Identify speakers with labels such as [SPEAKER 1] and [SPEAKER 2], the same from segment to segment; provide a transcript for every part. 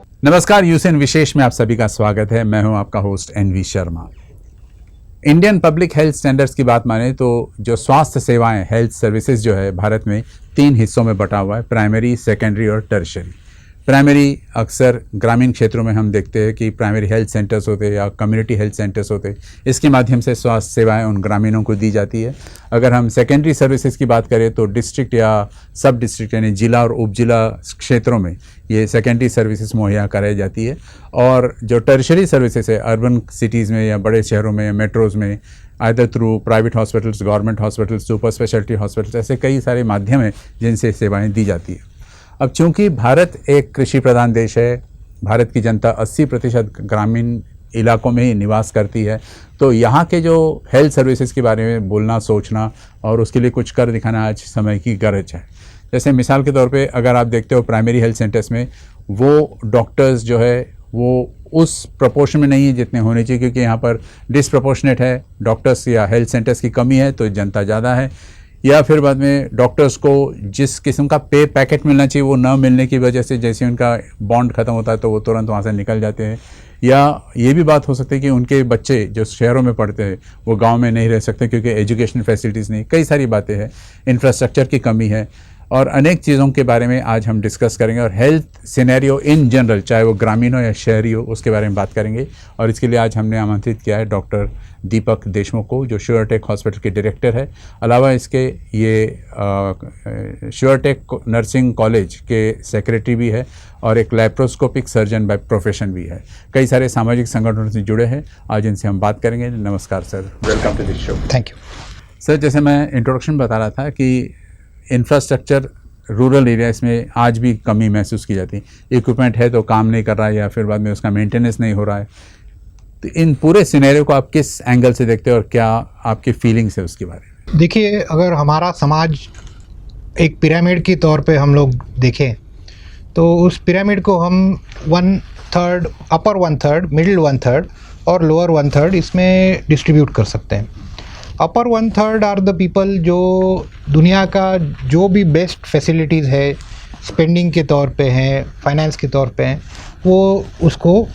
[SPEAKER 1] नमस्कार, यूसेन विशेष में आप सभी का स्वागत है। मैं हूं आपका host NV Sharma. Indian public health standards की बात माने तो जो स्वास्थ्य सेवाएं, हेल्थ सर्विसेज जो है भारत में 3 हिस्सों में बटा हुआ है, प्राइमरी, सेकेंडरी और टर्शियरी। प्राइमरी अक्सर ग्रामीण क्षेत्रों में हम देखते हैं कि प्राइमरी हेल्थ सेंटर्स होते हैं या कम्युनिटी हेल्थ सेंटर्स होते हैं, इसके माध्यम से स्वास्थ्य सेवाएं उन ग्रामीणों को दी जाती है। अगर हम सेकेंडरी सर्विसेज की बात करें तो डिस्ट्रिक्ट या सब डिस्ट्रिक्ट यानी जिला और उपजिला क्षेत्रों में ये सेकेंडरी सर्विसेज मुहैया कराई जाती है। और जो टर्शियरी सर्विसेज है अर्बन सिटीज़ में या बड़े शहरों में या मेट्रोज़ में either through private hospitals, government hospitals, super speciality hospitals, ऐसे कई सारे माध्यम हैं जिनसे सेवाएं दी जाती है। अब चूंकि भारत एक कृषि प्रधान देश है, भारत की जनता 80% ग्रामीण इलाकों में ही निवास करती है, तो यहाँ के जो हेल्थ सर्विसेज के बारे में बोलना, सोचना और उसके लिए कुछ कर दिखाना आज समय की गरज है। जैसे मिसाल के तौर पे अगर आप देखते हो प्राइमरी हेल्थ सेंटर्स में वो डॉक्टर्स जो है वो उस प्रपोर्शन में नहीं है जितने होने चाहिए, क्योंकि यहाँ पर डिसप्रपोर्शनेट है डॉक्टर्स या हेल्थ सेंटर्स की कमी है तो जनता ज़्यादा है, या फिर बाद में डॉक्टर्स को जिस किस्म का पे पैकेट मिलना चाहिए वो न मिलने की वजह से जैसे उनका बॉन्ड ख़त्म होता है तो वो तुरंत वहाँ से निकल जाते हैं। या ये भी बात हो सकती है कि उनके बच्चे जो शहरों में पढ़ते हैं वो गांव में नहीं रह सकते क्योंकि एजुकेशन फैसिलिटीज़ नहीं, कई सारी बातें हैं, इंफ्रास्ट्रक्चर की कमी है और अनेक चीज़ों के बारे में आज हम डिस्कस करेंगे। और हेल्थ सिनेरियो इन जनरल, चाहे वो ग्रामीण हो या शहरी हो, उसके बारे में बात करेंगे। और इसके लिए आज हमने आमंत्रित किया है डॉक्टर दीपक देशमुख को, जो श्योरटेक हॉस्पिटल के डायरेक्टर है। अलावा इसके ये श्योरटेक नर्सिंग कॉलेज के सेक्रेटरी भी है और एक लैप्रोस्कोपिक सर्जन बाय प्रोफेशन भी है। कई सारे सामाजिक संगठनों से जुड़े हैं, आज इनसे हम बात करेंगे। नमस्कार sir, welcome to this show.
[SPEAKER 2] Thank you
[SPEAKER 1] sir. जैसे मैं इंट्रोडक्शन बता रहा था कि इंफ्रास्ट्रक्चर रूरल एरियाज में आज भी कमी महसूस की जाती है। इक्विपमेंट है तो काम नहीं कर रहा है या फिर बाद में उसका मेंटेनेंस नहीं हो रहा है। तो इन पूरे सिनेरियो को आप किस एंगल से देखते हैं और क्या आपकी फीलिंग्स है उसके बारे में?
[SPEAKER 2] देखिए, अगर हमारा समाज एक पिरामिड के तौर पे हम लोग देखें तो उस पिरामिड को हम 1/3, अपर 1/3, मिडिल 1/3 और लोअर 1/3 इसमें डिस्ट्रीब्यूट कर सकते हैं। अपर 1/3 आर द पीपल जो दुनिया का जो भी बेस्ट फैसिलिटीज़ है, स्पेंडिंग के तौर पे हैं, फाइनेंस के तौर पे हैं, वो उसको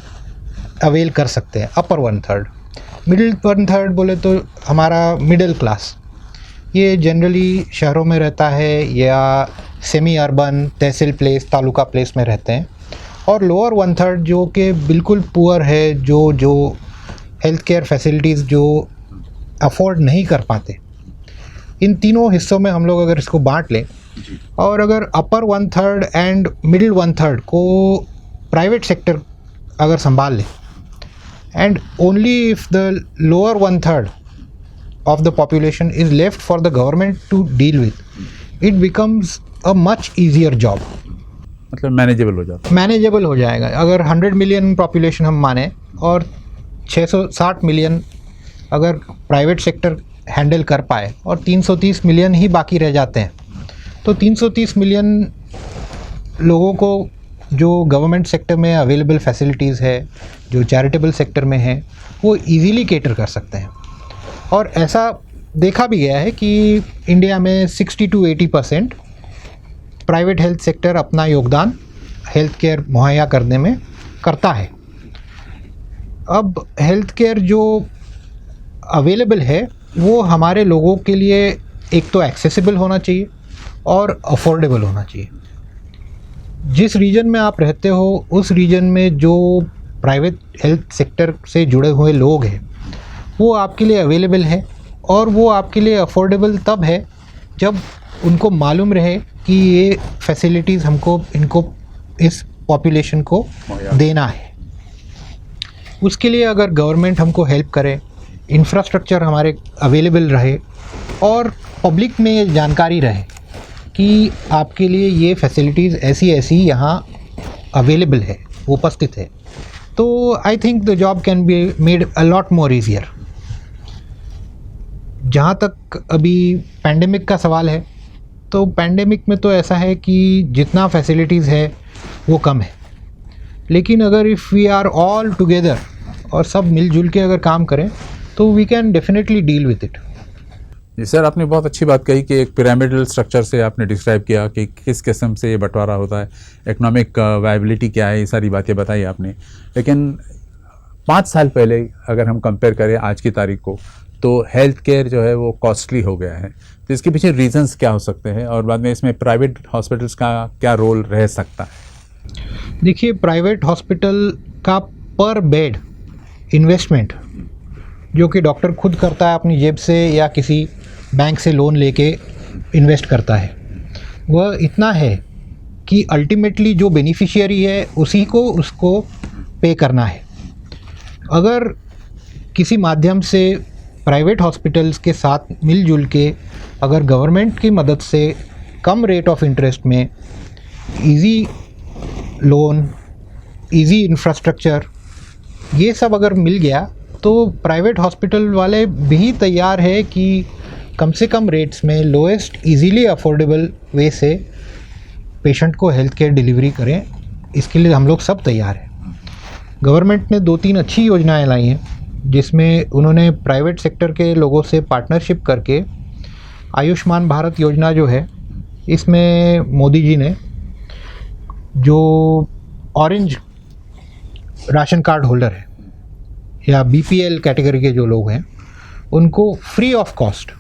[SPEAKER 2] अवेल कर सकते हैं, अपर 1/3। मिडिल 1/3 बोले तो हमारा मिडिल क्लास, ये जनरली शहरों में रहता है या सेमी अर्बन, तहसील प्लेस, तालुका प्लेस में रहते हैं। और लोअर 1/3 जो कि बिल्कुल पुअर है, जो हेल्थ केयर फैसिलिटीज़ जो अफोर्ड नहीं कर पाते। इन तीनों हिस्सों में हम लोग अगर इसको बांट लें और अगर अपर 1/3 एंड मिडिल 1/3 को प्राइवेट सेक्टर अगर संभाल ले and only if the lower 1/3 of the population is left for the government to deal with, it becomes a much easier job.
[SPEAKER 1] मतलब मैनेजेबल हो
[SPEAKER 2] जाएगा। अगर 100 मिलियन पॉपुलेशन हम माने और 660 मिलियन अगर प्राइवेट सेक्टर हैंडल कर पाए और 330 मिलियन ही बाकी रह जाते हैं, तो 330 मिलियन लोगों को जो गवर्नमेंट सेक्टर में अवेलेबल फैसिलिटीज़ है, जो चैरिटेबल सेक्टर में है, वो इजीली केटर कर सकते हैं। और ऐसा देखा भी गया है कि इंडिया में 60 to 80% प्राइवेट हेल्थ सेक्टर अपना योगदान हेल्थ केयर मुहैया करने में करता है। अब हेल्थ केयर जो अवेलेबल है वो हमारे लोगों के लिए एक तो एक्सेसिबल होना चाहिए और अफोर्डेबल होना चाहिए। जिस रीजन में आप रहते हो उस रीजन में जो प्राइवेट हेल्थ सेक्टर से जुड़े हुए लोग हैं वो आपके लिए अवेलेबल है और वो आपके लिए अफोर्डेबल तब है जब उनको मालूम रहे कि ये फैसिलिटीज़ इनको इस पॉपुलेशन को देना है। उसके लिए अगर गवर्नमेंट हमको हेल्प करे, इंफ्रास्ट्रक्चर हमारे अवेलेबल रहे और पब्लिक में ये जानकारी रहे कि आपके लिए ये फैसिलिटीज़ ऐसी यहाँ अवेलेबल है, उपस्थित है, तो आई think the job can be made a lot more easier. जहाँ तक अभी पैंडेमिक का सवाल है, तो पैंडेमिक में तो ऐसा है कि जितना फैसिलिटीज़ है वो कम है, लेकिन अगर if we are all together और सब मिलजुल के अगर काम करें तो we can definitely deal with it.
[SPEAKER 1] जी सर, आपने बहुत अच्छी बात कही कि एक पिरामिडल स्ट्रक्चर से आपने डिस्क्राइब किया कि किस किस्म से ये बंटवारा होता है, इकोनॉमिक वायबिलिटी क्या है, ये सारी बातें बताई आपने। लेकिन 5 साल पहले अगर हम कंपेयर करें आज की तारीख को, तो हेल्थ केयर जो है वो कॉस्टली हो गया है। तो इसके पीछे रीजंस क्या हो सकते हैं और बाद में इसमें प्राइवेट हॉस्पिटल्स का क्या रोल रह सकता है?
[SPEAKER 2] देखिए, प्राइवेट हॉस्पिटल का पर बेड इन्वेस्टमेंट जो कि डॉक्टर खुद करता है अपनी जेब से या किसी बैंक से लोन लेके इन्वेस्ट करता है, वह इतना है कि अल्टीमेटली जो बेनिफिशियरी है उसी को उसको पे करना है। अगर किसी माध्यम से प्राइवेट हॉस्पिटल्स के साथ मिलजुल के अगर गवर्नमेंट की मदद से कम रेट ऑफ इंटरेस्ट में इजी लोन, इजी इंफ्रास्ट्रक्चर, ये सब अगर मिल गया तो प्राइवेट हॉस्पिटल वाले भी तैयार है कि कम से कम रेट्स में लोएस्ट इजीली अफोर्डेबल वे से पेशेंट को हेल्थ केयर डिलीवरी करें। इसके लिए हम लोग सब तैयार हैं। गवर्नमेंट ने 2-3 अच्छी योजनाएं लाई हैं जिसमें उन्होंने प्राइवेट सेक्टर के लोगों से पार्टनरशिप करके आयुष्मान भारत योजना जो है, इसमें मोदी जी ने जो ऑरेंज राशन कार्ड होल्डर है या बीपीएल कैटेगरी के जो लोग हैं उनको free of cost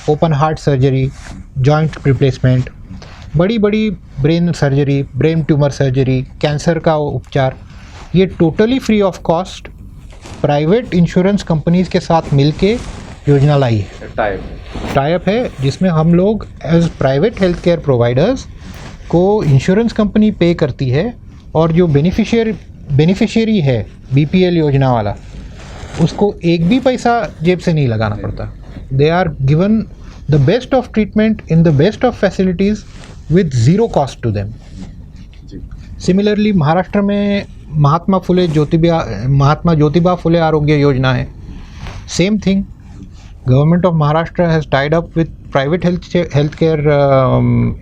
[SPEAKER 2] open heart surgery, joint replacement, बड़ी बड़ी brain surgery, brain tumour surgery, cancer का उपचार, ये totally free of cost private insurance companies के साथ मिलके योजना लाई है। टाइप है जिसमें हम लोग as private health care providers को इंश्योरेंस कंपनी पे करती है और जो बेनिफिशियरी है बीपीएल योजना वाला, उसको एक भी पैसा जेब से नहीं लगाना पड़ता। They are given the best of treatment in the best of facilities with zero cost to them. Similarly Maharashtra में महात्मा ज्योतिबा फुले आरोग्य योजना है। Same thing, government of Maharashtra has tied up with private health care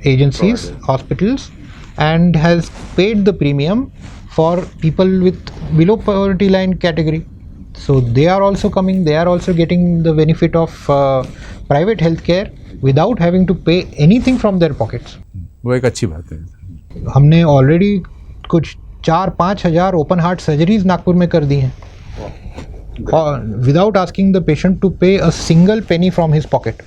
[SPEAKER 2] agencies, hospitals, and has paid the premium for people with below poverty line category. So they are also coming, they are also getting the benefit of private healthcare without having to pay anything from their pockets.
[SPEAKER 1] वो एक अच्छी बात है।
[SPEAKER 2] हमने already कुछ 4-5 हज़ार open heart surgeries Nagpur में कर दी हैं without asking the patient to pay a single penny from his pocket.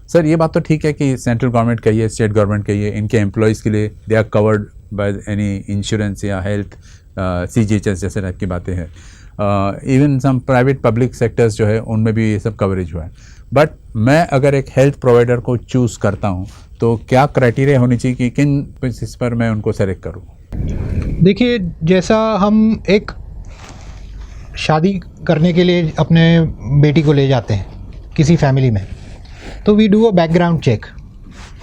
[SPEAKER 1] Sir, ये बात तो ठीक है कि सेंट्रल गवर्नमेंट का ये, स्टेट गवर्नमेंट का ये, इनके एम्प्लॉयज़ के लिए they are covered by any insurance या हेल्थ CGHS जैसे टाइप की बातें हैं। Even some private public sectors जो है उनमें भी ये सब कवरेज हुआ है। बट मैं अगर एक हेल्थ प्रोवाइडर को चूज़ करता हूँ तो क्या क्राइटेरिया होनी चाहिए कि किन बेसिस पर मैं उनको सेलेक्ट करूँ?
[SPEAKER 2] देखिए, जैसा हम एक शादी करने के लिए अपने बेटी को ले जाते हैं किसी फैमिली में, तो we do a background check.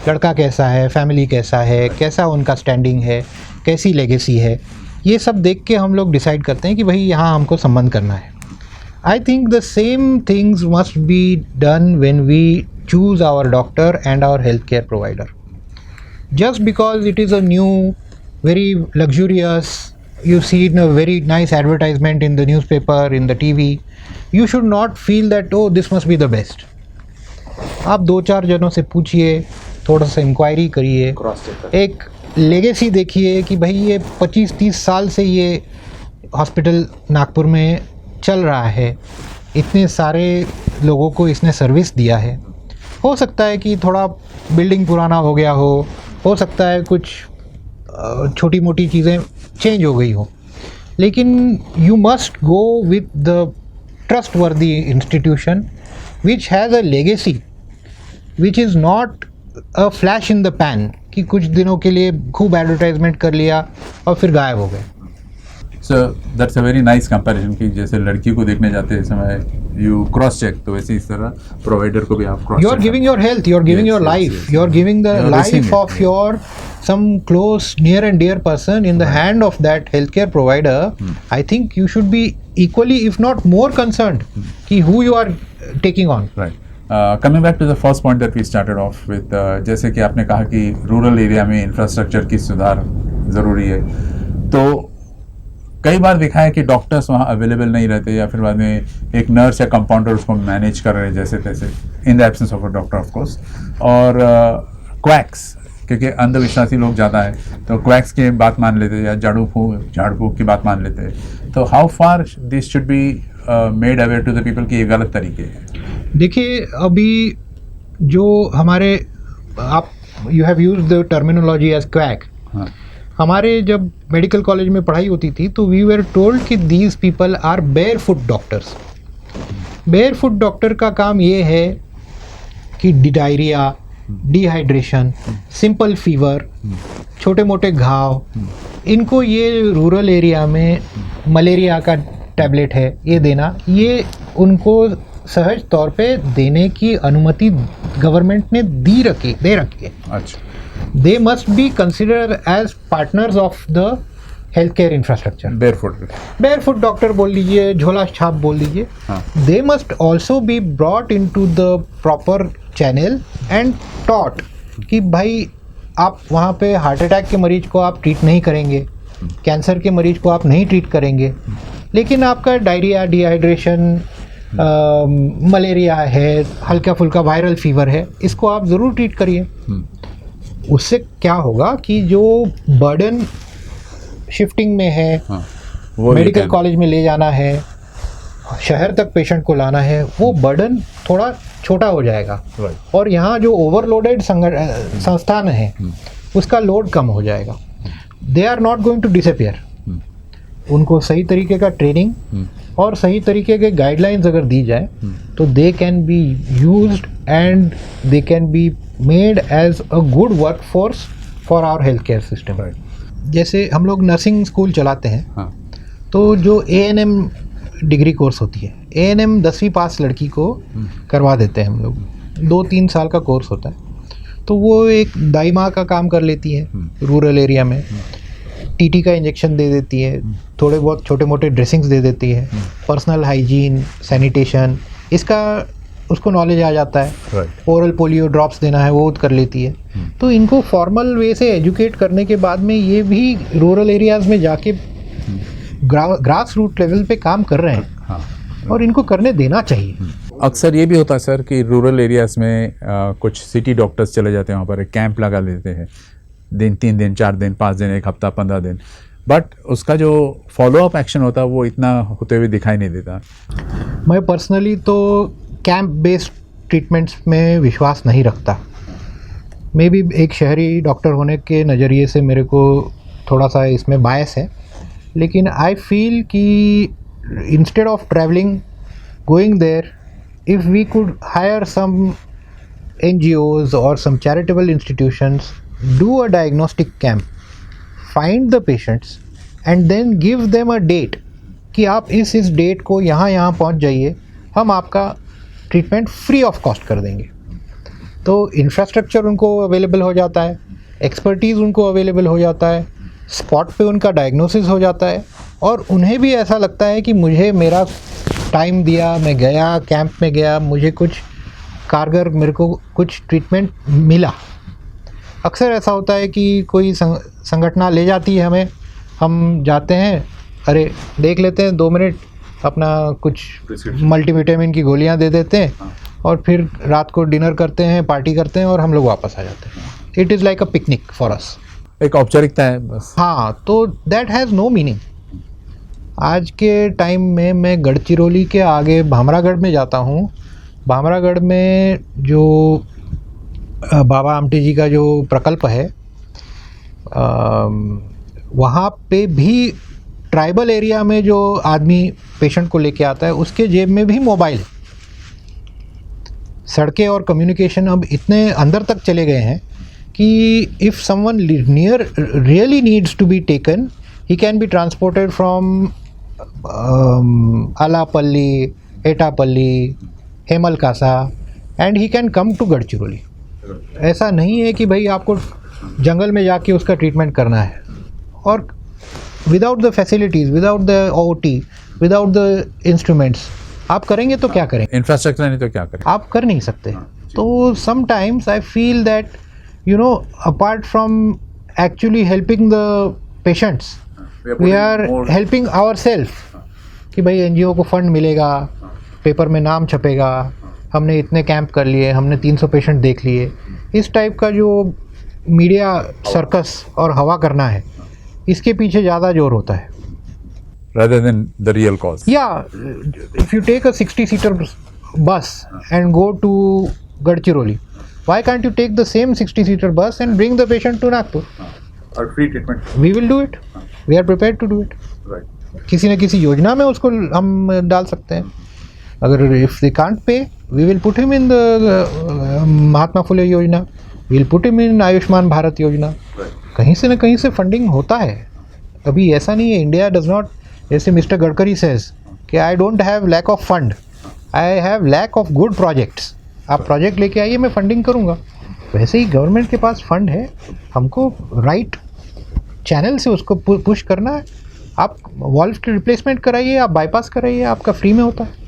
[SPEAKER 2] लड़का कैसा है, फैमिली कैसा है, कैसा उनका स्टैंडिंग है, कैसी लेगेसी है, ये सब देख के हम लोग डिसाइड करते हैं कि भाई यहाँ हमको संबंध करना है। I think the same things must be done when we choose our doctor and our health care provider. Just because it is a new, very luxurious, you see in a very nice advertisement in the newspaper, in the TV, you should not feel that oh this must be the best. आप 2-4 जनों से पूछिए, थोड़ा सा inquiry करिए, एक legacy देखिए कि भाई ये 25-30 साल से ये हॉस्पिटल नागपुर में चल रहा है, इतने सारे लोगों को इसने सर्विस दिया है। हो सकता है कि थोड़ा बिल्डिंग पुराना हो गया हो सकता है कुछ छोटी मोटी चीज़ें चेंज हो गई हो, लेकिन you must go with the trustworthy institution which has a legacy, which is not a flash in the pan कि कुछ दिनों के लिए खूब एडवर्टाइजमेंट कर लिया और फिर गायब हो गए।
[SPEAKER 1] So that's a very nice comparison कि जैसे लड़की को देखने जाते समय यू क्रॉस चेक, तो वैसे इस तरह प्रोवाइडर को भी आप cross check.
[SPEAKER 2] You are giving your health, you are giving your life, you are giving the life of your some close, near and dear person in the hand of that healthcare provider. I think you should be equally, if not more concerned, कि who you are taking on.
[SPEAKER 1] Right. Coming back to the first point that we started off with, जैसे कि आपने कहा कि rural area में infrastructure की सुधार ज़रूरी है, तो कई बार देखा है कि डॉक्टर्स वहाँ अवेलेबल नहीं रहते, या फिर बाद में एक नर्स या कंपाउंडर उसको मैनेज कर रहे हैं जैसे तैसे, in the absence of a doctor of course. और क्वैक्स, क्योंकि अंधविश्वासी लोग ज़्यादा है, तो क्वैक्स की बात मान लेते हैं या झाड़ फूक की बात मान लेते हैं। तो how far this should be made aware to the people कि ये गलत तरीके हैं?
[SPEAKER 2] देखिए, अभी जो हमारे आप you have used the terminology as quack.
[SPEAKER 1] हाँ,
[SPEAKER 2] हमारे जब मेडिकल कॉलेज में पढ़ाई होती थी तो वी वर टोल्ड कि these people are barefoot doctors. Barefoot doctor का काम ये है कि डायरिया, डिहाइड्रेशन, सिंपल फीवर, छोटे मोटे घाव, इनको ये रूरल एरिया में मलेरिया का टैबलेट है ये देना, ये उनको सहज तौर पे देने की अनुमति गवर्नमेंट ने दे रखी है।
[SPEAKER 1] अच्छा,
[SPEAKER 2] they must be considered as partners of the healthcare infrastructure. Barefoot doctor बोल लीजिए, झोला छाप बोल लीजिए,
[SPEAKER 1] हाँ,
[SPEAKER 2] they must also be brought into the proper channel and taught कि भाई आप वहाँ पे हार्ट अटैक के मरीज को आप ट्रीट नहीं करेंगे, कैंसर के मरीज को आप नहीं ट्रीट करेंगे, लेकिन आपका डायरिया, डिहाइड्रेशन, मलेरिया है, हल्का फुल्का वायरल फीवर है, इसको आप ज़रूर ट्रीट करिए। उससे क्या होगा कि जो बर्डन शिफ्टिंग में है,
[SPEAKER 1] हाँ, वो
[SPEAKER 2] मेडिकल कॉलेज में ले जाना है, शहर तक पेशेंट को लाना है, वो बर्डन थोड़ा छोटा हो जाएगा।
[SPEAKER 1] Right.
[SPEAKER 2] और यहाँ जो ओवरलोडेड संस्थान है उसका लोड कम हो जाएगा। They are not going to disappear. उनको सही तरीके का ट्रेनिंग और सही तरीके के गाइडलाइंस अगर दी जाए तो they can be used and they can be made as a good workforce for our health care system. जैसे हम लोग नर्सिंग स्कूल चलाते हैं,
[SPEAKER 1] हाँ,
[SPEAKER 2] तो जो ANM डिग्री कोर्स होती है, ANM 10वीं पास लड़की को करवा देते हैं हम लोग, 2-3 साल का कोर्स होता है। तो वो एक दाई माँ का काम कर लेती है रूरल एरिया में, TT का इंजेक्शन दे देती है, थोड़े बहुत छोटे मोटे ड्रेसिंग्स दे देती है, पर्सनल हाइजीन, सैनिटेशन, इसका उसको नॉलेज आ जाता है।
[SPEAKER 1] राइट,
[SPEAKER 2] ओरल पोलियो ड्रॉप्स देना है वो कर लेती है। तो इनको फॉर्मल वे से एजुकेट करने के बाद में ये भी रूरल एरियाज़ में जाके ग्रास रूट लेवल पे काम कर रहे हैं,
[SPEAKER 1] हाँ।
[SPEAKER 2] और इनको करने देना चाहिए।
[SPEAKER 1] अक्सर ये भी होता है सर कि रूरल एरियाज़ में कुछ सिटी डॉक्टर्स चले जाते हैं, वहाँ पर एक कैंप लगा देते हैं, 3 दिन 4 दिन 5 दिन 1 हफ्ता 15 दिन, बट उसका जो फॉलोअप एक्शन होता है वो इतना होते हुए दिखाई नहीं देता।
[SPEAKER 2] मैं पर्सनली तो कैंप बेस्ड ट्रीटमेंट्स में विश्वास नहीं रखता। मे बी एक शहरी डॉक्टर होने के नज़रिए से मेरे को थोड़ा सा इसमें बायस है, लेकिन आई फील कि instead of travelling going there, if we could hire some NGOs or some charitable institutions, do a diagnostic camp, find the patients and then give them a date कि आप इस date को यहाँ पहुँच जाइए, हम आपका ट्रीटमेंट फ्री ऑफ कॉस्ट कर देंगे। तो इंफ्रास्ट्रक्चर उनको अवेलेबल हो जाता है, एक्सपर्टीज़ उनको अवेलेबल हो जाता है, स्पॉट पे उनका डायग्नोसिस हो जाता है, और उन्हें भी ऐसा लगता है कि मुझे मेरा टाइम दिया, मैं गया कैंप में गया, मुझे कुछ कारगर, मेरे को कुछ ट्रीटमेंट मिला। अक्सर ऐसा होता है कि कोई संगठना ले जाती है हमें, हम जाते हैं, अरे देख लेते हैं 2 मिनट, अपना कुछ मल्टीविटामिन की गोलियां दे देते हैं, और फिर रात को डिनर करते हैं, पार्टी करते हैं, और हम लोग वापस आ जाते हैं। It is like a picnic for us.
[SPEAKER 1] एक औपचारिकता है बस।
[SPEAKER 2] हाँ, तो दैट हैज़ नो मीनिंग। आज के टाइम में मैं गढ़चिरौली के आगे भामरागढ़ में जाता हूँ। भामरागढ़ में जो बाबा आमटे जी का जो प्रकल्प है, वहाँ पे भी ट्राइबल एरिया में जो आदमी पेशेंट को लेके आता है उसके जेब में भी मोबाइल है। सड़कें और कम्युनिकेशन अब इतने अंदर तक चले गए हैं कि if someone near really needs to be taken, he can be transported from Allapalli, Etapalli, Hemalkasa, and he can come to Gadchiroli. ऐसा नहीं है कि भाई आपको जंगल में जाके उसका ट्रीटमेंट करना है, और without the facilities, without the OT, without the instruments आप करेंगे तो क्या करेंगे?
[SPEAKER 1] इंफ्रास्ट्रक्चर नहीं तो क्या करें?
[SPEAKER 2] आप कर नहीं सकते। तो sometimes I feel that, you know, apart from actually helping the patients, we are helping our self कि भाई एनजीओ को फंड मिलेगा, पेपर में नाम छपेगा, हमने इतने कैंप कर लिए, हमने 300 पेशेंट देख लिए। इस टाइप का जो मीडिया सर्कस और हवा करना है, इसके पीछे ज़्यादा जोर होता है
[SPEAKER 1] rather than the real cause.
[SPEAKER 2] Yeah, if you take a 60-seater bus and go to Gadchiroli, why can't you take the same 60-seater bus and bring the patient to Nagpur?
[SPEAKER 1] Or free treatment.
[SPEAKER 2] We will do it. We are prepared to do it.
[SPEAKER 1] Right.
[SPEAKER 2] किसी न किसी योजना में उसको हम डाल सकते हैं। अगर if they can't pay, we will put him in the Mahatma Phule योजना, we will put him in Ayushman Bharat योजना। कहीं से न कहीं से फंडिंग होता है। अभी ऐसा नहीं है, इंडिया डज नॉट, जैसे मिस्टर गडकरी सेज कि I don't have lack of fund, I have lack of good projects. आप प्रोजेक्ट लेके आइए, मैं फंडिंग करूँगा। वैसे ही गवर्नमेंट के पास फंड है, हमको राइट चैनल से उसको पुश करना है। आप वॉल्व की रिप्लेसमेंट कराइए, आप बाईपास कराइए, आपका फ्री में होता है।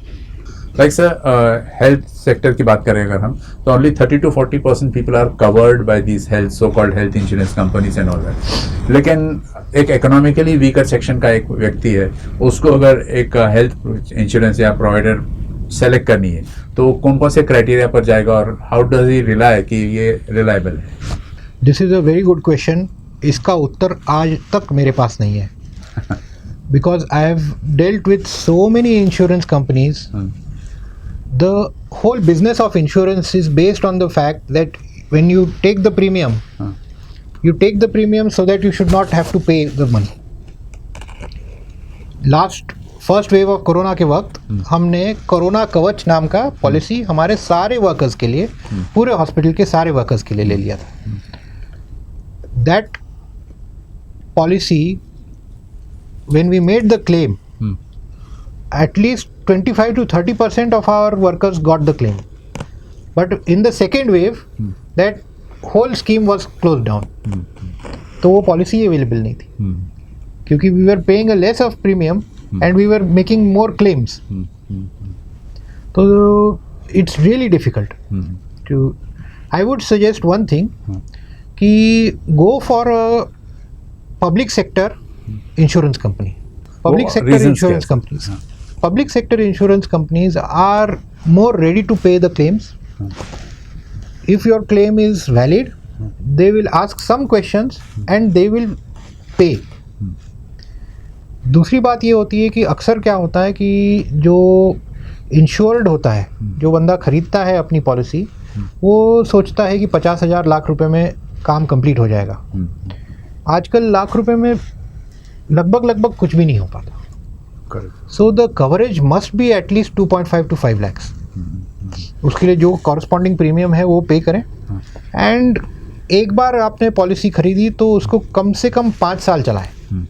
[SPEAKER 1] लाइक सर, हेल्थ सेक्टर की बात करें अगर हम, तो only 30 to 40% people are covered by these health so called health insurance companies and all that. लेकिन एक इकोनॉमिकली वीकर सेक्शन का एक व्यक्ति है, उसको अगर एक हेल्थ इंश्योरेंस या प्रोवाइडर सेलेक्ट करनी है, तो कौन कौन से क्राइटेरिया पर जाएगा और हाउ डज ही रिलाय कि ये रिलायबल है?
[SPEAKER 2] This is a very good question. इसका उत्तर आज तक मेरे पास नहीं है, because I have dealt with so many insurance companies. The whole business of insurance is based on the fact that when you take the premium, you take the premium so that you should not have to pay the money. First wave of corona के वक्त हमने corona कवच नाम का policy हमारे सारे workers के लिए, पूरे हॉस्पिटल के सारे वर्कर्स के लिए ले लिया था। That policy, when we made the claim, at least 25 to 30% of our workers got the claim. But in the second wave, that whole scheme was closed down. तो वो पॉलिसी अवेलेबल नहीं थी, क्योंकि we were paying a less of premium and we were making more claims. तो it's really difficult to. I would suggest one thing, कि go for a public sector insurance company. Public sector insurance companies. Public sector insurance companies are more ready to pay the claims. If your claim is valid, they will ask some questions and they will pay. दूसरी बात ये होती है कि अक्सर क्या होता है कि जो इंश्योर्ड होता है, जो बंदा खरीदता है अपनी पॉलिसी, वो सोचता है कि 50,000 लाख रुपए में काम कंप्लीट हो जाएगा। आजकल लाख रुपए में लगभग कुछ भी नहीं हो पाता। So the coverage must be at least 2.5 to 5 lakhs. उसके लिए जो कॉरस्पॉन्डिंग प्रीमियम है वो पे करें। एंड एक बार आपने पॉलिसी खरीदी तो उसको कम से कम 5 साल चलाएं।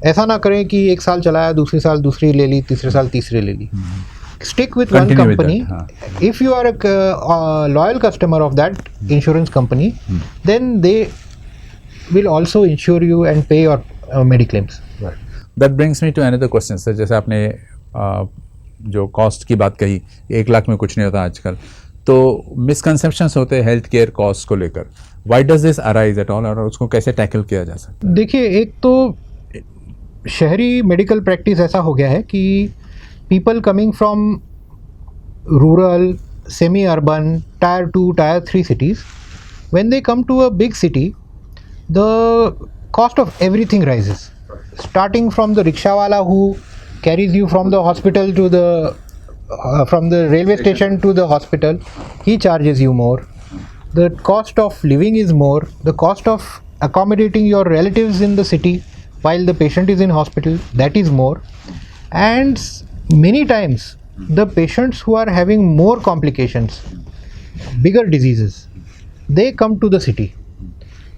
[SPEAKER 2] ऐसा ना करें कि एक साल चलाया, दूसरे साल दूसरी ले ली, तीसरे साल तीसरी ले ली। Stick with one company. If you are a loyal customer of that insurance company, then they will also insure you and pay your mediclaims.
[SPEAKER 1] Right. That brings me to another question, sir. जैसे आपने जो cost की बात कही, 1 लाख में कुछ नहीं होता आजकल, तो मिसकंसेप्शंस होते हैं हेल्थ केयर कॉस्ट को लेकर। Why does this arise at all, और उसको कैसे टैकल किया जा सकता है?
[SPEAKER 2] देखिए, एक तो शहरी मेडिकल प्रैक्टिस ऐसा हो गया है कि people coming from rural, semi-urban, tier 2, tier 3 cities, when they come to a big city, the cost of everything rises. Starting from the rickshawala who carries you from the hospital to the from the railway station to the hospital, he charges you more. The cost of living is more. The cost of accommodating your relatives in the city while the patient is in hospital, that is more. And many times the patients who are having more complications, bigger diseases, they come to the city.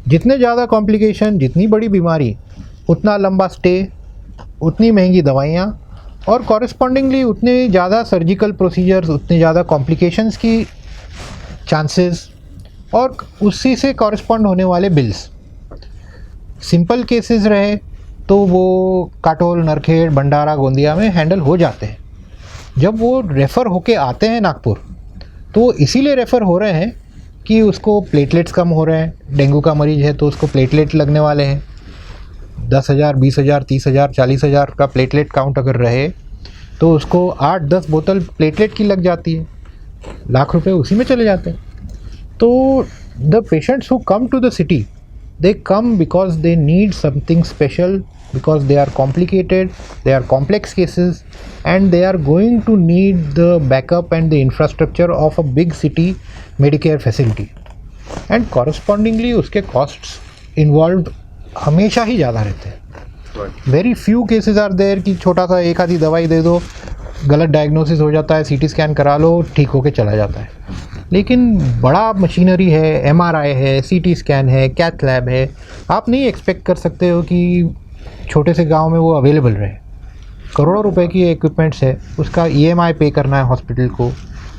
[SPEAKER 2] जितने ज़्यादा complication, जितनी बड़ी बीमारी, उतना लंबा stay, उतनी महंगी दवाइयाँ, और कॉरेस्पॉन्डिंगली उतने ज़्यादा सर्जिकल प्रोसीजर्स, उतने ज़्यादा कॉम्प्लिकेशंस की चांसेस, और उसी से कॉरेस्पॉन्ड होने वाले बिल्स। सिंपल केसेस रहे तो वो काटोल, नरखेड़, भंडारा, गोंदिया में हैंडल हो जाते हैं। जब वो रेफ़र होके आते हैं नागपुर, तो इसीलिए रेफ़र हो रहे हैं कि उसको प्लेटलेट्स कम हो रहे हैं। डेंगू का मरीज है तो उसको प्लेटलेट लगने वाले हैं। 10,000, 20,000, 30,000, 40,000 का प्लेटलेट काउंट अगर रहे तो उसको 8-10 बोतल प्लेटलेट की लग जाती है, लाख रुपए उसी में चले जाते हैं। तो the patients who come to the city, they come because they need something special, because they are complicated, they are complex cases, and they are going to need the backup and the infrastructure of a big city Medicare facility, and correspondingly उसके costs involved हमेशा ही ज़्यादा रहते हैं। Very few cases are there कि छोटा सा एक आधी दवाई दे दो, गलत डायग्नोसिस हो जाता है, सीटी स्कैन करा लो, ठीक होके चला जाता है। लेकिन बड़ा मशीनरी है, एमआरआई है, सीटी स्कैन है, कैथ लैब है, आप नहीं एक्सपेक्ट कर सकते हो कि छोटे से गांव में वो अवेलेबल रहे। करोड़ों रुपए की इक्विपमेंट्स है, उसका ईएमआई पे करना है हॉस्पिटल को,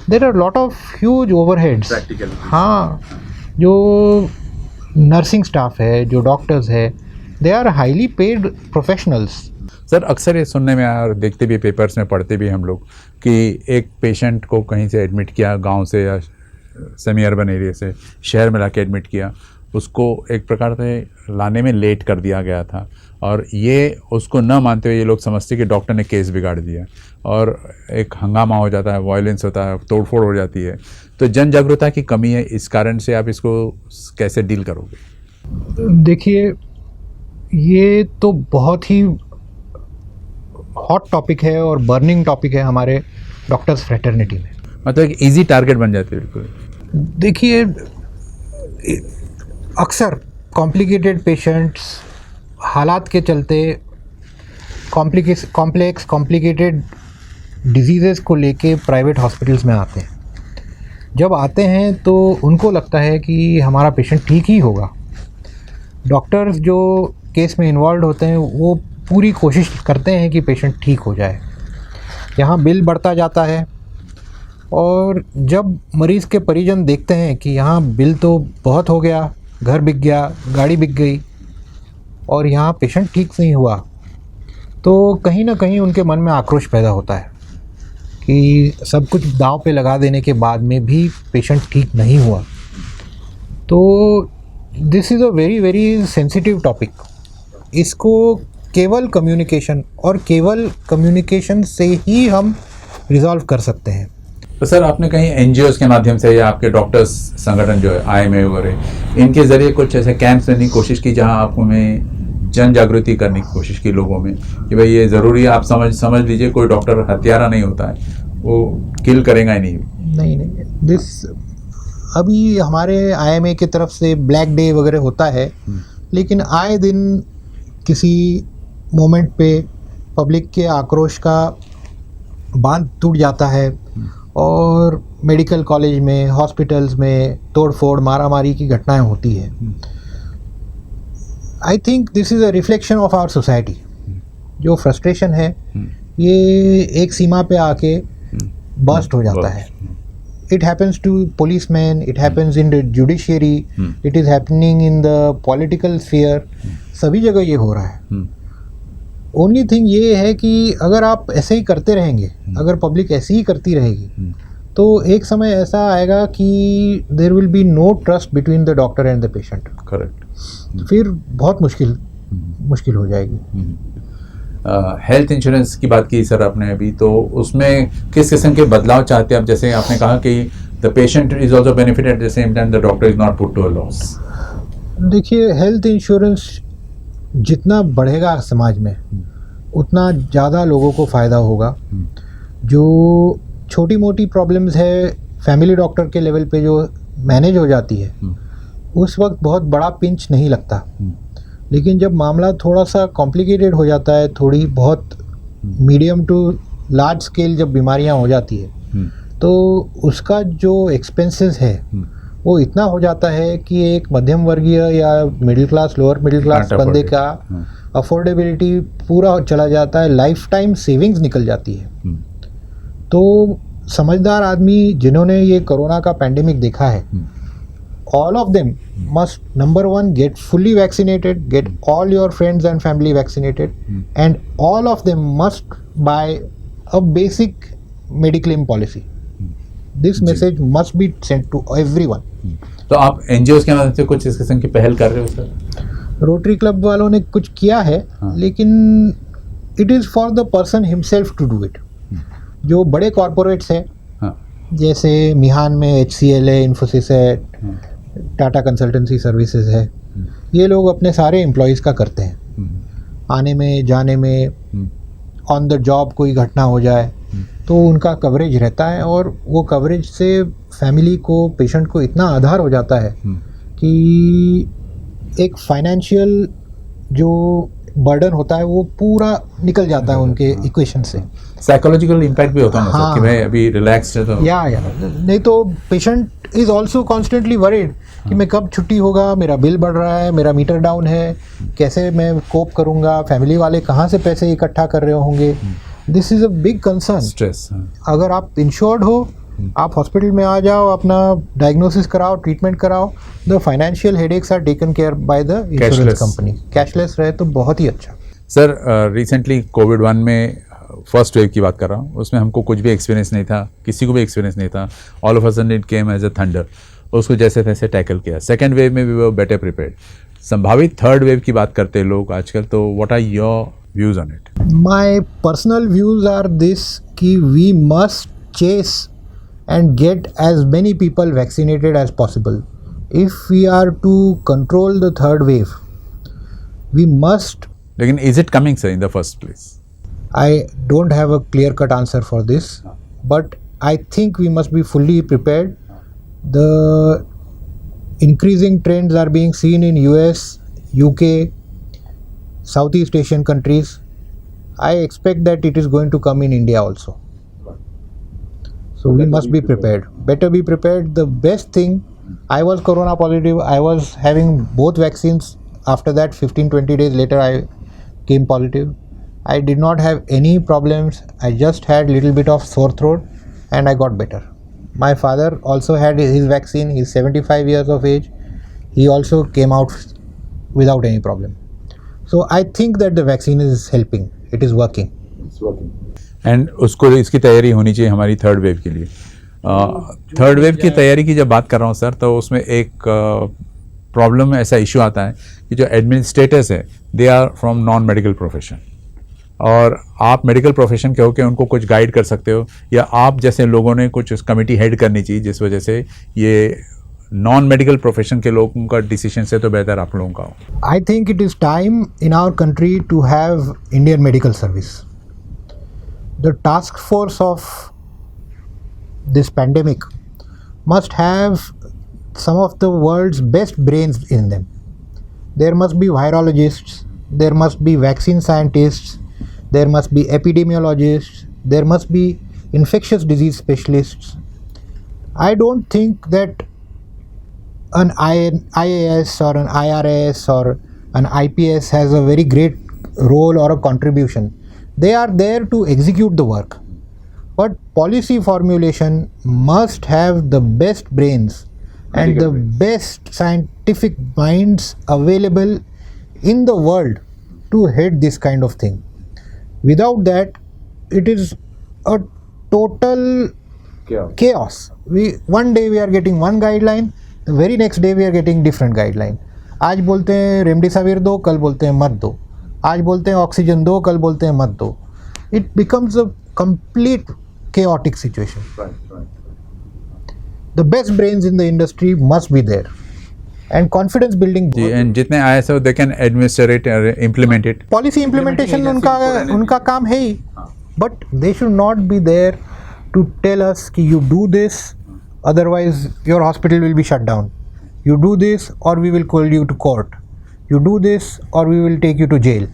[SPEAKER 2] there are lot of huge overheads. हाँ, जो नर्सिंग स्टाफ है, जो डॉक्टर्स है, they are highly paid professionals.
[SPEAKER 1] Sir अक्सर ये सुनने में आया और देखते भी पेपर्स में पढ़ते भी हम लोग कि एक पेशेंट को कहीं से एडमिट किया, गांव से या सेमी अर्बन एरिया से शहर में लाके एडमिट किया, उसको एक प्रकार से लाने में लेट कर दिया गया था, और ये उसको न मानते हुए ये लोग समझते कि डॉक्टर ने केस बिगाड़ दिया, और एक हंगामा हो जाता है, वायलेंस होता है, तोड़फोड़ हो जाती है। तो जन जागरूकता की कमी है, इस कारण से आप इसको कैसे डील करोगे?
[SPEAKER 2] देखिए, ये तो बहुत ही हॉट टॉपिक है और बर्निंग टॉपिक है हमारे डॉक्टर्स फ्रेटर्निटी में।
[SPEAKER 1] मतलब एक इजी टारगेट बन जाती है। बिल्कुल
[SPEAKER 2] देखिए, अक्सर कॉम्प्लिकेटेड पेशेंट्स हालात के चलते कॉम्प्लिकेटेड डिजीज़ेस को लेके प्राइवेट हॉस्पिटल्स में आते हैं। जब आते हैं तो उनको लगता है कि हमारा पेशेंट ठीक ही होगा। डॉक्टर्स जो केस में इन्वॉल्व होते हैं वो पूरी कोशिश करते हैं कि पेशेंट ठीक हो जाए। यहाँ बिल बढ़ता जाता है, और जब मरीज़ के परिजन देखते हैं कि यहाँ बिल तो बहुत हो गया, घर बिक गया, गाड़ी बिक गई, और यहाँ पेशेंट ठीक नहीं हुआ, तो कहीं ना कहीं उनके मन में आक्रोश पैदा होता है कि सब कुछ दांव पे लगा देने के बाद में भी पेशेंट ठीक नहीं हुआ। तो this is a very very sensitive topic. इसको केवल कम्युनिकेशन और केवल कम्युनिकेशन से ही हम रिजॉल्व कर सकते हैं।
[SPEAKER 1] तो सर आपने कहीं एनजीओज़ के माध्यम से या आपके डॉक्टर्स संगठन जो है आईएमए वगैरह, इनके ज़रिए कुछ ऐसे कैंप्स लेने की कोशिश की जहां आप उन्हें जन जागृति करने की कोशिश की लोगों में कि भाई ये ज़रूरी है, आप समझ लीजिए कोई डॉक्टर हत्यारा नहीं होता है, वो किल करेगा ही नहीं।
[SPEAKER 2] दिस अभी हमारे आईएमए की तरफ से ब्लैक डे वगैरह होता है, लेकिन आए दिन किसी मोमेंट पे पब्लिक के आक्रोश का बांध टूट जाता है और मेडिकल कॉलेज में, हॉस्पिटल्स में तोड़फोड़, मारामारी की घटनाएं होती है। I think this is a reflection of our society. जो फ्रस्ट्रेशन है ये एक सीमा पे आके बर्स्ट हो जाता है। It happens to policemen, it happens in the judiciary, it is happening in the political sphere, सभी जगह ये हो रहा है। ओनली थिंग ये है कि अगर आप ऐसे ही करते रहेंगे, अगर पब्लिक ऐसे ही करती रहेगी, तो एक समय ऐसा आएगा कि there will be no trust between the doctor and the patient.
[SPEAKER 1] Correct.
[SPEAKER 2] फिर बहुत मुश्किल हो जाएगी।
[SPEAKER 1] हेल्थ इंश्योरेंस की बात की सर आपने अभी, तो उसमें किस किस्म के बदलाव चाहते हैं आप? जैसे आपने कहा कि the patient is also benefited at the same time the doctor is not put to a loss.
[SPEAKER 2] देखिए, हेल्थ इंश्योरेंस जितना बढ़ेगा समाज में उतना ज़्यादा लोगों को फ़ायदा होगा। जो छोटी मोटी प्रॉब्लम्स है फैमिली डॉक्टर के लेवल पे जो मैनेज हो जाती है, उस वक्त बहुत बड़ा पिंच नहीं लगता। लेकिन जब मामला थोड़ा सा कॉम्प्लिकेटेड हो जाता है, थोड़ी बहुत मीडियम टू लार्ज स्केल जब बीमारियां हो जाती है, तो उसका जो एक्सपेंसेस है वो इतना हो जाता है कि एक मध्यम वर्गीय या middle class, lower middle class बंदे का अफोर्डेबिलिटी पूरा चला जाता है, लाइफ टाइम सेविंग्स निकल जाती है। तो समझदार आदमी जिन्होंने ये कोरोना का पैंडेमिक देखा है, all of them must, number one, get fully vaccinated, get all your friends and family vaccinated, and all of them must buy a basic mediclaim policy. This message must be sent to everyone.
[SPEAKER 1] तो आप NGOs के माध्यम से कुछ इस किस्म की पहल कर रहे हो सर?
[SPEAKER 2] रोटरी क्लब वालों ने कुछ किया है,
[SPEAKER 1] हाँ।
[SPEAKER 2] लेकिन it is for the person himself to do it. जो बड़े कॉरपोरेट्स हैं,
[SPEAKER 1] हाँ,
[SPEAKER 2] जैसे मिहान में HCL है, इन्फोसिस है,
[SPEAKER 1] हाँ,
[SPEAKER 2] टाटा कंसल्टेंसी सर्विसेज है, ये लोग अपने सारे एम्प्लॉयज़ का करते हैं। आने में जाने में, ऑन द जॉब कोई घटना हो जाए तो उनका कवरेज रहता है, और वो कवरेज से फैमिली को, पेशेंट को इतना आधार हो जाता है कि एक फाइनेंशियल जो बर्डन होता है वो पूरा निकल जाता है उनके इक्वेशन से।
[SPEAKER 1] साइकोलॉजिकल इम्पैक्ट भी होता है ना
[SPEAKER 2] हाँ।
[SPEAKER 1] सर, कि भाई अभी रिलैक्स्ड है तो
[SPEAKER 2] या नहीं तो patient is also constantly worried कि मैं कब छुट्टी होगा, मेरा बिल बढ़ रहा है, मेरा मीटर डाउन है, कैसे मैं कोप करूँगा, फैमिली वाले कहाँ से पैसे इकट्ठा कर रहे होंगे। This is a big concern.
[SPEAKER 1] Stress.
[SPEAKER 2] अगर आप इंश्योर्ड हो, आप हॉस्पिटल में आ जाओ, अपना डायग्नोसिस कराओ, ट्रीटमेंट कराओ, the financial headaches are taken care by the insurance
[SPEAKER 1] Cashless.
[SPEAKER 2] Company. Cashless रहे तो बहुत ही अच्छा।
[SPEAKER 1] सर रिसेंटली कोविड-1 में फर्स्ट वेव की बात कर रहा हूँ, उसमें हमको कुछ भी एक्सपीरियंस नहीं था, किसी को भी एक्सपीरियंस नहीं था। All of a sudden it came as a thunder, उसको जैसे तैसे टैकल किया। सेकेंड वेव में वी वर बेटर प्रिपेयर्ड। संभावित थर्ड वेव की बात करते हैं लोग आजकल, तो what are your views on it?
[SPEAKER 2] My personal views are this कि we must chase and get as many people vaccinated as possible. If we are to control the third wave, we must.
[SPEAKER 1] लेकिन is it coming sir in the first place?
[SPEAKER 2] I don't have a clear-cut answer for this, but I think we must be fully prepared. The increasing trends are being seen in US, UK, Southeast Asian countries. I expect that it is going to come in India also. So we must be prepared. Better be prepared. The best thing, I was corona positive. I was having both vaccines. After that, 15-20 days later, I came positive. I did not have any problems. I just had little bit of sore throat and I got better. My father also had his vaccine. He's 75 years of age. He also came out without any problem. So I think that the vaccine is helping. It is working.
[SPEAKER 1] And उसको इसकी तैयारी होनी चाहिए हमारी third wave के लिए। Third wave की तैयारी की जब बात कर रहा हूँ सर, तो उसमें एक प्रॉब्लम ऐसा इशू आता है कि जो एडमिनिस्ट्रेटर्स है they are from non medical profession, और आप मेडिकल प्रोफेशन के हो के उनको कुछ गाइड कर सकते हो, या आप जैसे लोगों ने कुछ कमेटी हेड करनी चाहिए, जिस वजह से ये नॉन मेडिकल प्रोफेशन के लोगों का डिसीजन से तो बेहतर आप लोगों का हो।
[SPEAKER 2] I think it is time in our country to have Indian medical service. The task force of this pandemic must have some of the world's best brains in them. There must be virologists, there must be vaccine scientists, there must be epidemiologists, there must be infectious disease specialists. I don't think that an IAS or an IRS or an IPS has a very great role or a contribution. They are there to execute the work. But policy formulation must have the best brains and the best scientific minds available in the world to head this kind of thing. Without that, it is a total chaos. One day we are getting one guideline, the very next day we are getting different guideline. आज बोलते हैं remdesivir दो, कल बोलते हैं मत दो, आज बोलते हैं ऑक्सीजन दो, कल बोलते हैं मत दो. It becomes a complete chaotic situation. The best brains in the industry must be there, and confidence building.
[SPEAKER 1] जी, एंड जितने आए so they can administer it, implement it.
[SPEAKER 2] Policy implementation उनका काम है ही, but they should not be there to tell us कि you do this, otherwise your hospital will be shut down. You do this or we will call you to court. You do this or we will take you to jail.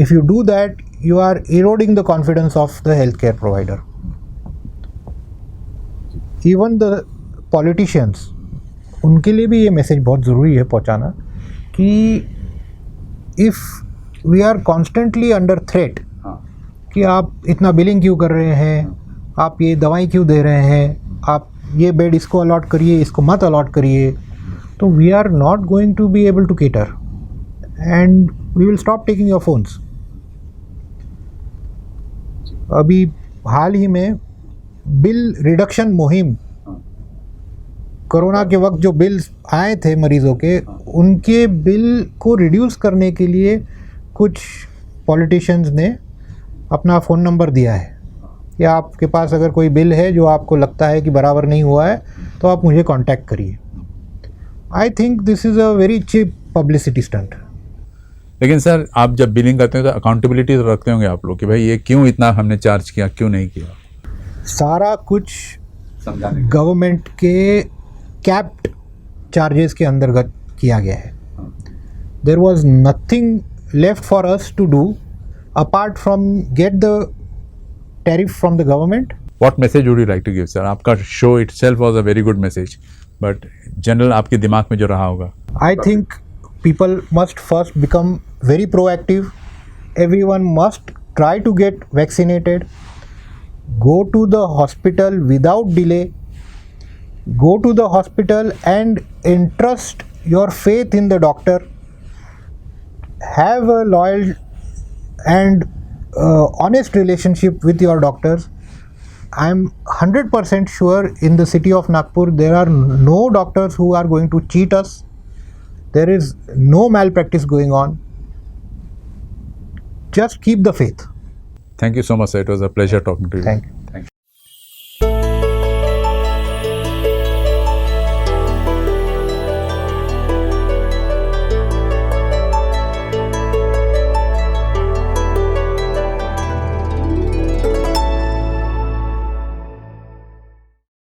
[SPEAKER 2] If you do that, you are eroding the confidence of the healthcare provider. Even the politicians, उनके लिए भी ये message बहुत ज़रूरी है पहुंचाना कि if we are constantly under threat, कि आप इतना बिलिंग क्यों कर रहे हैं, आप ये दवाई क्यों दे रहे हैं, आप ये बेड इसको अलॉट करिए, इसको मत अलॉट करिए, तो we are not going to be able to cater and we will stop taking your phones. अभी हाल ही में बिल रिडक्शन मुहिम कोरोना के वक्त जो बिल्स आए थे मरीज़ों के, उनके बिल को रिड्यूस करने के लिए कुछ पॉलिटिशियंस ने अपना फ़ोन नंबर दिया है कि आपके पास अगर कोई बिल है जो आपको लगता है कि बराबर नहीं हुआ है तो आप मुझे कांटेक्ट करिए. I think this is a very cheap publicity stunt.
[SPEAKER 1] लेकिन सर आप जब बिलिंग करते हैं तो अकाउंटेबिलिटी तो रखते होंगे आप लोग कि भाई ये क्यों इतना हमने चार्ज किया, क्यों नहीं किया.
[SPEAKER 2] सारा कुछ गवर्नमेंट के कैप्ड चार्जेस के अंतर्गत किया गया है. There was nothing left for us to do apart from get the tariff from the government.
[SPEAKER 1] What message would you like to give sir? आपका show itself was a very good message, but general आपके दिमाग में जो रहा होगा.
[SPEAKER 2] I think people must first become very proactive. Everyone must try to get vaccinated. Go to the hospital without delay. Go to the hospital and entrust your faith in the doctor. Have a loyal and honest relationship with your doctors. I'm 100% sure in the city of Nagpur there are no doctors who are going to cheat us. There is no malpractice going on. Just keep the faith.
[SPEAKER 1] Thank you so much, sir. It was a pleasure talking to you.
[SPEAKER 2] Thank you.